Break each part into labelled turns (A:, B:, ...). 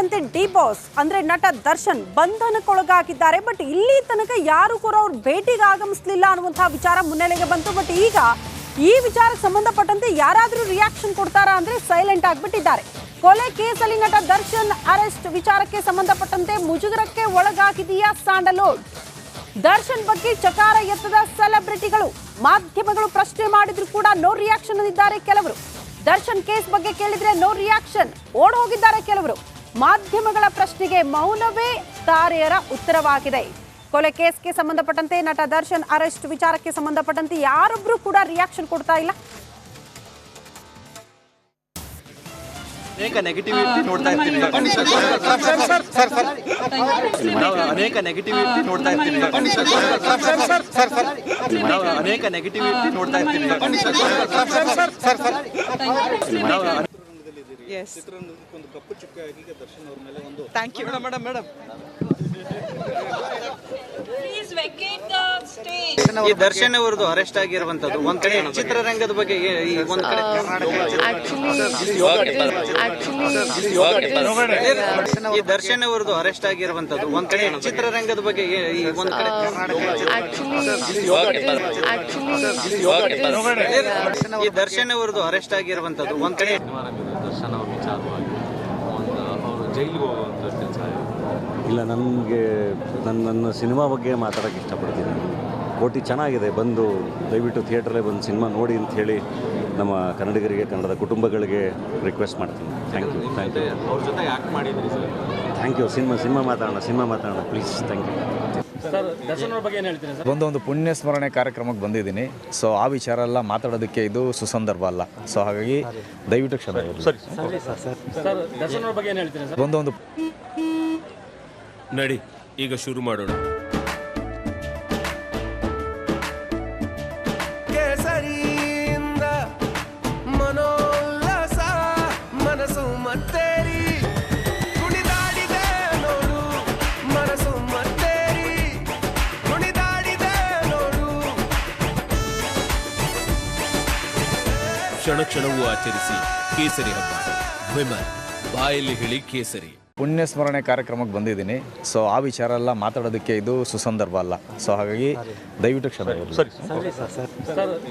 A: ಸಂಬಂಧಪಟ್ಟಂತೆ D boss ಅಂದ್ರೆ ನಟ ದರ್ಶನ್ ಬಂಧನಕ್ಕೊಳಗಾಗಿದ್ದಾರೆ. ಬಟ್ ಇಲ್ಲಿ ತನಕ ಯಾರು ಕೂಡ ಅವ್ರ ಭೇಟಿಗೆ ಆಗಮಿಸಲಿಲ್ಲ ಅನ್ನುವಂತಹ ವಿಚಾರ ಮುನ್ನೆಲೆಗೆ ಬಂತು. ಬಟ್ ಈಗ ಈ ವಿಚಾರಕ್ಕೆ ಸಂಬಂಧಪಟ್ಟಂತೆ ಯಾರಾದರೂ ರಿಯಾಕ್ಷನ್ ಕೊಡ್ತಾರಾ ಅಂದ್ರೆ ಸೈಲೆಂಟ್ ಆಗಿಬಿಟ್ಟಿದ್ದಾರೆ. ಕೊಲೆ ಕೇಸಲ್ಲಿ ನಟ ದರ್ಶನ್ ಅರೆಸ್ಟ್ ವಿಚಾರಕ್ಕೆ ಸಂಬಂಧಪಟ್ಟಂತೆ ಮುಜುಗರಕ್ಕೆ ಒಳಗಾಗಿದೆಯಾ ಸ್ಯಾಂಡಲ್ವುಡ್? ದರ್ಶನ್ ಬಗ್ಗೆ ಚಕಾರ ಎತ್ತದ ಸೆಲೆಬ್ರಿಟಿಗಳು, ಮಾಧ್ಯಮಗಳು ಪ್ರಶ್ನೆ ಮಾಡಿದ್ರು ಕೂಡ ನೋ ರಿಯಾಕ್ಷನ್ ಅಂದಿದ್ದಾರೆ ಕೆಲವರು. ದರ್ಶನ್ ಕೇಸ್ ಬಗ್ಗೆ ಕೇಳಿದ್ರೆ ನೋ ರಿಯಾಕ್ಷನ್, ಓಡ್ ಹೋಗಿದ್ದಾರೆ ಕೆಲವರು. ಮಾಧ್ಯಮಗಳ ಪ್ರಶ್ನೆಗೆ ಮೌನವೇ ತಾರೆಯರ ಉತ್ತರವಾಗಿದೆ. ಕೊಲೆ ಕೇಸ್ಗೆ ಸಂಬಂಧಪಟ್ಟಂತೆ ನಟ ದರ್ಶನ್ ಅರೆಸ್ಟ್ ವಿಚಾರಕ್ಕೆ ಸಂಬಂಧಪಟ್ಟಂತೆ ಯಾರೊಬ್ರು ಕೂಡ ರಿಯಾಕ್ಷನ್ ಕೊಡ್ತಾ ಇಲ್ಲ.
B: ಅನೇಕ ನೆಗೆಟಿವಿಟಿ ನೋಡ್ತಾ ಇರ್ತೀವಿ ಅನೇಕ ನೆಗೆಟಿವಿಟಿ ನೋಡ್ತಾ ಇರ್ತೀವಿ ಅನೇಕ ನೆಗೆಟಿವಿಟಿ ನೋಡ್ತಾ ಇರ್ತೀವಿ
C: ಚಿತ್ರರಂಗಕ್ಕೊಂದು ಕಪ್ಪು ಚುಕ್ಕಾಗಿ ದರ್ಶನ್ ಅವ್ರ ಮೇಲೆ ಒಂದು
B: ಥ್ಯಾಂಕ್ ಯು ಮೇಡಮ್ ಈ ದರ್ಶನ್ ಅವರದು ಅರೆಸ್ಟ್ ಆಗಿರುವಂತದ್ದು ಒಂದ್ ಕಡೆ ಚಿತ್ರರಂಗದ ಬಗ್ಗೆ ಒಂದ್ ಕಡೆ ಈ ದರ್ಶನ್ ಅವರದು ಅರೆಸ್ಟ್ ಆಗಿರುವಂತದ್ದು ಒಂದ್ ಕಡೆ ಚಿತ್ರರಂಗದ ಬಗ್ಗೆ ಒಂದ್ ಕಡೆ ಈ ದರ್ಶನ್ ಅವರದು ಅರೆಸ್ಟ್ ಆಗಿರುವಂತದ್ದು ಒಂದ್ ಕಡೆ
D: ದರ್ಶನ್ ಅವ್ರ ವಿಚಾರವಾಗಿ ಅವರು ಜೈಲಿಗೆ ಹೋಗುವಂಥ ಕೆಲಸ
E: ಇಲ್ಲ. ನನಗೆ ನನ್ನ ಸಿನಿಮಾ ಬಗ್ಗೆ ಮಾತಾಡೋಕ್ಕೆ ಇಷ್ಟಪಡ್ತೀನಿ. ಕೋಟಿ ಚೆನ್ನಾಗಿದೆ, ಬಂದು ದಯವಿಟ್ಟು ಥಿಯೇಟ್ರಲ್ಲೇ ಬಂದು ಸಿನಿಮಾ ನೋಡಿ ಅಂತ ಹೇಳಿ ನಮ್ಮ ಕನ್ನಡಿಗರಿಗೆ, ಕನ್ನಡದ ಕುಟುಂಬಗಳಿಗೆ ರಿಕ್ವೆಸ್ಟ್ ಮಾಡ್ತೀನಿ. ಥ್ಯಾಂಕ್ ಯು
D: ಅವ್ರ ಜೊತೆ ಆ್ಯಕ್ಟ್ ಮಾಡಿದ್ರಿ ಸರ್.
E: Thank you. ಸಿನಿಮಾ ಮಾತಾಡೋಣ please. Thank you
D: sir. Darshan ಅವ್ರ ಬಗ್ಗೆ ಏನು ಹೇಳ್ತೀನಿ ಸರ್?
F: ಒಂದು ಪುಣ್ಯ ಸ್ಮರಣೆ ಕಾರ್ಯಕ್ರಮಕ್ಕೆ ಬಂದಿದ್ದೀನಿ. ಸೊ ಆ ವಿಚಾರ ಎಲ್ಲ ಮಾತಾಡೋದಕ್ಕೆ ಇದು ಸುಸಂದರ್ಭ ಅಲ್ಲ. ಸೊ ಹಾಗಾಗಿ ದಯವಿಟ್ಟು ಕ್ಷಮೆ.
D: ಸರ್ ದರ್ಶನ್ ಅವ್ರ ಬಗ್ಗೆ ಏನು ಹೇಳ್ತೀನಿ ಸರ್?
F: ಒಂದು
G: ನಡಿ ಈಗ ಶುರು ಮಾಡೋಣ. ಕೇಸರಿಯಿಂದ ಮನೋಲ್ಲಾಸ ಮನಸ್ಸು ಮತ್ತೇರಿ ಕುಣಿದಾಡಿದೆ ನೋಡು, ಮನಸ್ಸು ಮತ್ತೇರಿ ಕುಣಿದಾಡಿದೆ ನೋಡು. ಕ್ಷಣ ಕ್ಷಣವೂ ಆಚರಿಸಿ ಕೇಸರಿ ಹಬ್ಬ. ವಿಮಲ್ ಬಾಯಲ್ಲಿ ಹೇಳಿ ಕೇಸರಿ.
F: ಪುಣ್ಯ ಸ್ಮರಣೆ ಕಾರ್ಯಕ್ರಮಕ್ಕೆ ಬಂದಿದ್ದೀನಿ. ಸೊ ಆ ವಿಚಾರ ಎಲ್ಲ ಮಾತಾಡೋದಕ್ಕೆ ಇದು ಸುಸಂದರ್ಭ ಅಲ್ಲ. ಸೊ ಹಾಗಾಗಿ ದಯವಿಟ್ಟು ಕ್ಷಮೆ.
D: ಸರ್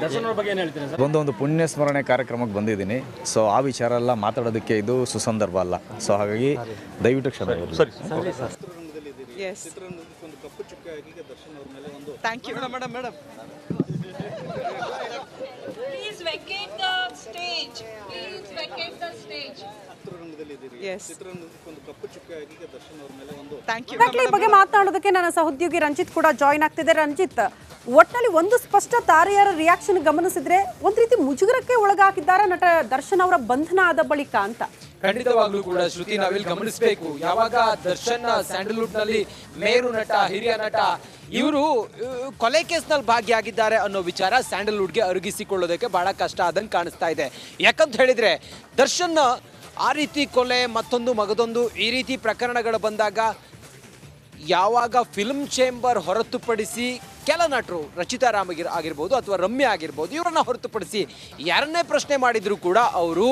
D: ದರ್ಶನ್ ಅವ್ರ ಬಗ್ಗೆ ಏನು ಹೇಳ್ತೀನಿ ಸರ್?
F: ಒಂದು ಪುಣ್ಯ ಸ್ಮರಣೆ ಕಾರ್ಯಕ್ರಮಕ್ಕೆ ಬಂದಿದ್ದೀನಿ. ಸೊ ಆ ವಿಚಾರ ಎಲ್ಲ ಮಾತಾಡೋದಕ್ಕೆ ಇದು ಸುಸಂದರ್ಭ ಅಲ್ಲ. ಸೊ ಹಾಗಾಗಿ ದಯವಿಟ್ಟು ಕ್ಷಮೆ.
C: ಚಿತ್ರರಂಗಕ್ಕೊಂದು ಕಪ್ಪು ಚುಕ್ಕಾಗಿ ದರ್ಶನ್ ಅವ್ರ ಮೇಲೆ ಒಂದು
B: ಥ್ಯಾಂಕ್ ಯು ಮೇಡಮ್
C: ಚಿತ್ರರಂಗಕ್ಕೊಂದು ಕಪ್ಪು ಚುಕ್ಕಾಗಿ ದರ್ಶನ್ ಅವ್ರ ಮೇಲೆ ಒಂದು
B: ಥ್ಯಾಂಕ್ ಯು
A: ಈ ಬಗ್ಗೆ ಮಾತನಾಡೋದಕ್ಕೆ ನನ್ನ ಸಹೋದ್ಯೋಗಿ ರಂಜಿತ್ ಕೂಡ ಜಾಯಿನ್ ಆಗ್ತಿದೆ. ರಂಜಿತ್, ಒಟ್ಟಿನಲ್ಲಿ ಒಂದು ಸ್ಪಷ್ಟ ತಾರೆಯರ ರಿಯಾಕ್ಷನ್ ಗಮನಿಸಿದ್ರೆ ಒಂದ್ ರೀತಿ ಮುಜುಗರಕ್ಕೆ ಒಳಗಾಗಿದ್ದಾರೆ ನಟ ದರ್ಶನ್ ಅವರ ಬಂಧನ ಆದ ಬಳಿಕ ಅಂತ.
H: ಖಂಡಿತವಾಗ್ಲೂ ಕೂಡ ಶ್ರುತಿ, ನಾವಿಲ್ಲಿ ಗಮನಿಸಬೇಕು. ಯಾವಾಗ ದರ್ಶನ್ ಸ್ಯಾಂಡಲ್ವುಡ್ ನಲ್ಲಿ ಮೇರು ನಟ, ಹಿರಿಯ ನಟ, ಇವರು ಕೊಲೆ ಕೇಸ್ನಲ್ಲಿ ಭಾಗಿಯಾಗಿದ್ದಾರೆ ಅನ್ನೋ ವಿಚಾರ ಸ್ಯಾಂಡಲ್ವುಡ್ಗೆ ಅರಗಿಸಿಕೊಳ್ಳೋದಕ್ಕೆ ಬಹಳ ಕಷ್ಟ ಆದಂಗೆ ಕಾಣಿಸ್ತಾ ಇದೆ. ಯಾಕಂತ ಹೇಳಿದ್ರೆ ದರ್ಶನ್ ಆ ರೀತಿ ಕೊಲೆ, ಮತ್ತೊಂದು ಮಗದೊಂದು, ಈ ರೀತಿ ಪ್ರಕರಣಗಳು ಬಂದಾಗ ಯಾವಾಗ ಫಿಲ್ಮ್ ಚೇಂಬರ್ ಹೊರತುಪಡಿಸಿ ಕೆಲ ನಟರು, ರಚಿತಾ ರಾಮ್ ಆಗಿರ್ಬೋದು ಅಥವಾ ರಮ್ಯಾ ಆಗಿರ್ಬೋದು, ಇವರನ್ನ ಹೊರತುಪಡಿಸಿ ಯಾರನ್ನೇ ಪ್ರಶ್ನೆ ಮಾಡಿದ್ರು ಕೂಡ ಅವರು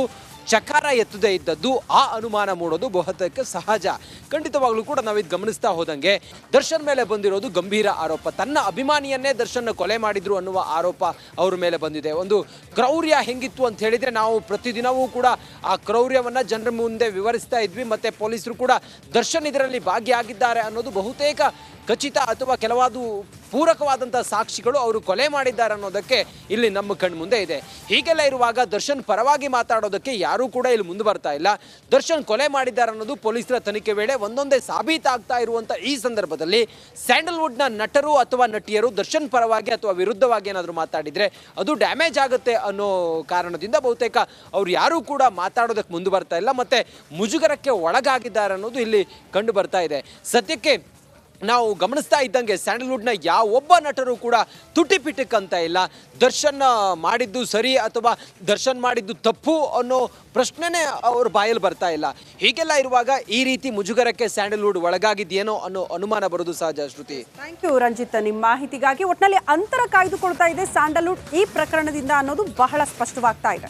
H: ಚಕಾರ ಎತ್ತದೇ ಇದ್ದದ್ದು ಆ ಅನುಮಾನ ಮೂಡೋದು ಬಹುತೇಕ ಸಹಜ. ಖಂಡಿತವಾಗ್ಲೂ ಕೂಡ ನಾವಿದು ಗಮನಿಸ್ತಾ ಹೋದಂಗೆ ದರ್ಶನ್ ಮೇಲೆ ಬಂದಿರೋದು ಗಂಭೀರ ಆರೋಪ. ತನ್ನ ಅಭಿಮಾನಿಯನ್ನೇ ದರ್ಶನ್ ಕೊಲೆ ಮಾಡಿದ್ರು ಅನ್ನುವ ಆರೋಪ ಅವ್ರ ಮೇಲೆ ಬಂದಿದೆ. ಒಂದು ಕ್ರೌರ್ಯ ಹೆಂಗಿತ್ತು ಅಂತ ಹೇಳಿದ್ರೆ ನಾವು ಪ್ರತಿದಿನವೂ ಕೂಡ ಆ ಕ್ರೌರ್ಯವನ್ನ ಜನರ ಮುಂದೆ ವಿವರಿಸ್ತಾ ಇದ್ವಿ. ಮತ್ತೆ ಪೊಲೀಸರು ಕೂಡ ದರ್ಶನ್ ಇದರಲ್ಲಿ ಭಾಗಿಯಾಗಿದ್ದಾರೆ ಅನ್ನೋದು ಬಹುತೇಕ ಖಚಿತ ಅಥವಾ ಕೆಲವಾದ ಪೂರಕವಾದಂಥ ಸಾಕ್ಷಿಗಳು ಅವರು ಕೊಲೆ ಮಾಡಿದ್ದಾರೆ ಅನ್ನೋದಕ್ಕೆ ಇಲ್ಲಿ ನಮ್ಮ ಕಣ್ಮುಂದೆ ಇದೆ. ಹೀಗೆಲ್ಲ ಇರುವಾಗ ದರ್ಶನ್ ಪರವಾಗಿ ಮಾತಾಡೋದಕ್ಕೆ ಯಾರೂ ಕೂಡ ಇಲ್ಲಿ ಮುಂದೆ ಬರ್ತಾ ಇಲ್ಲ. ದರ್ಶನ್ ಕೊಲೆ ಮಾಡಿದ್ದಾರೆ ಅನ್ನೋದು ಪೊಲೀಸರ ತನಿಖೆ ವೇಳೆ ಒಂದೊಂದೇ ಸಾಬೀತಾಗ್ತಾ ಇರುವಂಥ ಈ ಸಂದರ್ಭದಲ್ಲಿ ಸ್ಯಾಂಡಲ್ವುಡ್ನ ನಟರು ಅಥವಾ ನಟಿಯರು ದರ್ಶನ್ ಪರವಾಗಿ ಅಥವಾ ವಿರುದ್ಧವಾಗಿ ಏನಾದರೂ ಮಾತಾಡಿದರೆ ಅದು ಡ್ಯಾಮೇಜ್ ಆಗುತ್ತೆ ಅನ್ನೋ ಕಾರಣದಿಂದ ಬಹುತೇಕ ಅವ್ರು ಯಾರೂ ಕೂಡ ಮಾತಾಡೋದಕ್ಕೆ ಮುಂದೆ ಬರ್ತಾ ಇಲ್ಲ. ಮತ್ತು ಮುಜುಗರಕ್ಕೆ ಒಳಗಾಗಿದ್ದಾರೆ ಅನ್ನೋದು ಇಲ್ಲಿ ಕಂಡು ಬರ್ತಾ ಇದೆ. ಸದ್ಯಕ್ಕೆ ನಾವು ಗಮನಿಸ್ತಾ ಇದ್ದಂಗೆ ಸ್ಯಾಂಡಲ್ವುಡ್ನ ಯಾವೊಬ್ಬ ನಟರು ಕೂಡ ತುಟಿಪಿಟಕ್ಕಂತ ಇಲ್ಲ. ದರ್ಶನ್ ಮಾಡಿದ್ದು ಸರಿ ಅಥವಾ ದರ್ಶನ್ ಮಾಡಿದ್ದು ತಪ್ಪು ಅನ್ನೋ ಪ್ರಶ್ನೆನೇ ಅವ್ರ ಬಾಯಲ್ಲಿ ಬರ್ತಾ ಇಲ್ಲ. ಹೀಗೆಲ್ಲ ಇರುವಾಗ ಈ ರೀತಿ ಮುಜುಗರಕ್ಕೆ ಸ್ಯಾಂಡಲ್ವುಡ್ ಒಳಗಾಗಿದೆಯೇನೋ ಅನ್ನೋ ಅನುಮಾನ ಬರೋದು ಸಹಜ. ಶ್ರುತಿ,
A: ಥ್ಯಾಂಕ್ ಯು ರಂಜಿತ್ ನಿಮ್ಮ ಮಾಹಿತಿಗಾಗಿ. ಒಟ್ಟಿನಲ್ಲಿ ಅಂತರ ಕಾಯ್ದುಕೊಳ್ತಾ ಇದೆ ಸ್ಯಾಂಡಲ್ವುಡ್ ಈ ಪ್ರಕರಣದಿಂದ ಅನ್ನೋದು ಬಹಳ ಸ್ಪಷ್ಟವಾಗ್ತಾ ಇದೆ.